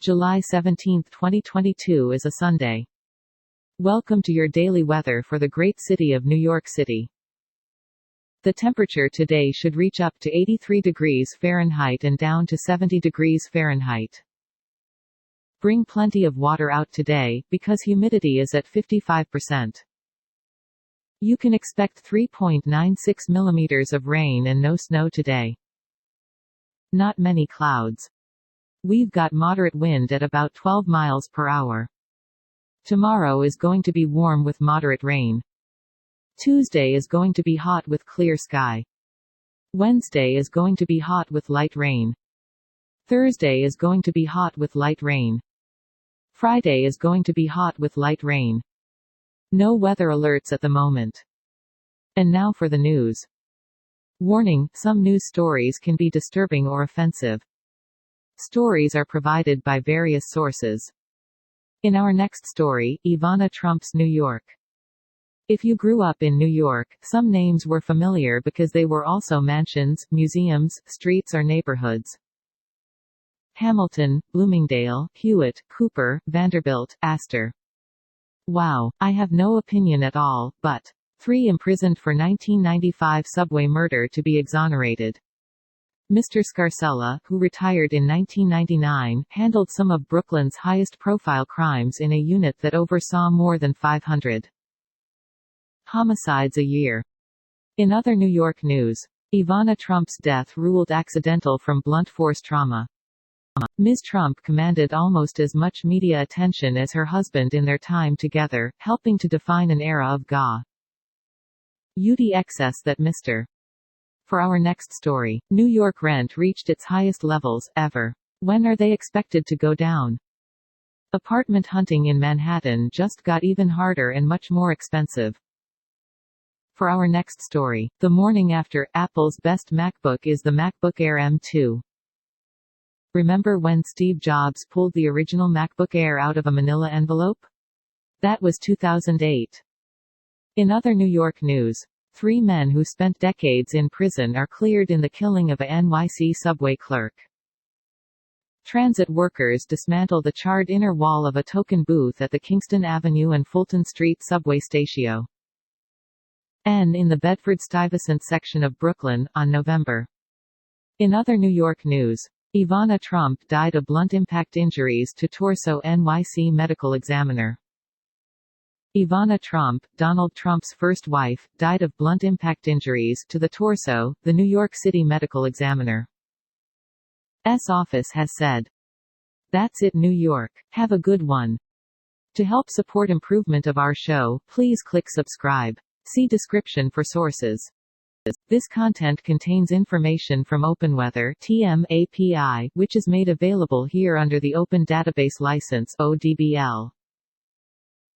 July 17, 2022 is a Sunday. Welcome to your daily weather for the great city of New York City. The temperature today should reach up to 83 degrees Fahrenheit and down to 70 degrees Fahrenheit. Bring plenty of water out today, because humidity is at 55%. You can expect 3.96 millimeters of rain and no snow today. Not many clouds. We've got moderate wind at about 12 miles per hour. Tomorrow is going to be warm with moderate rain. Tuesday is going to be hot with clear sky. Wednesday is going to be hot with light rain. Thursday is going to be hot with light rain. Friday is going to be hot with light rain. No weather alerts at the moment. And now for the news. Warning: some news stories can be disturbing or offensive. Stories are provided by various sources. In our next story, Ivana trumps New York. If you grew up in New York, some names were familiar because they were also mansions, museums, streets or neighborhoods. Hamilton, Bloomingdale, Hewitt, Cooper, Vanderbilt, Astor. Wow, I have no opinion at all, but 3 imprisoned for 1995 subway murder to be exonerated. Mr. Scarcella, who retired in 1999, handled some of Brooklyn's highest-profile crimes in a unit that oversaw more than 500 homicides a year. In other New York news, Ivana Trump's death ruled accidental from blunt force trauma. Ms. Trump commanded almost as much media attention as her husband in their time together, helping to define an era of GA. UD excess that Mr. For our next story, New York rent reached its highest levels ever. When are they expected to go down? Apartment hunting in Manhattan just got even harder and much more expensive. For our next story, the morning after, Apple's best MacBook is the MacBook Air M2. Remember when Steve Jobs pulled the original MacBook Air out of a manila envelope? That was 2008. In other New York news, 3 men who spent decades in prison are cleared in the killing of a NYC subway clerk. Transit workers dismantle the charred inner wall of a token booth at the Kingston Avenue and Fulton Street subway station in the Bedford-Stuyvesant section of Brooklyn, on November. In other New York news, Ivana Trump died of blunt impact injuries to torso. NYC medical examiner. Ivana Trump, Donald Trump's first wife, died of blunt impact injuries to the torso, the New York City medical examiner's office has said. That's it, New York. Have a good one. To help support improvement of our show, please click subscribe. See description for sources. This content contains information from OpenWeather (TM API), which is made available here under the Open Database License (ODBL).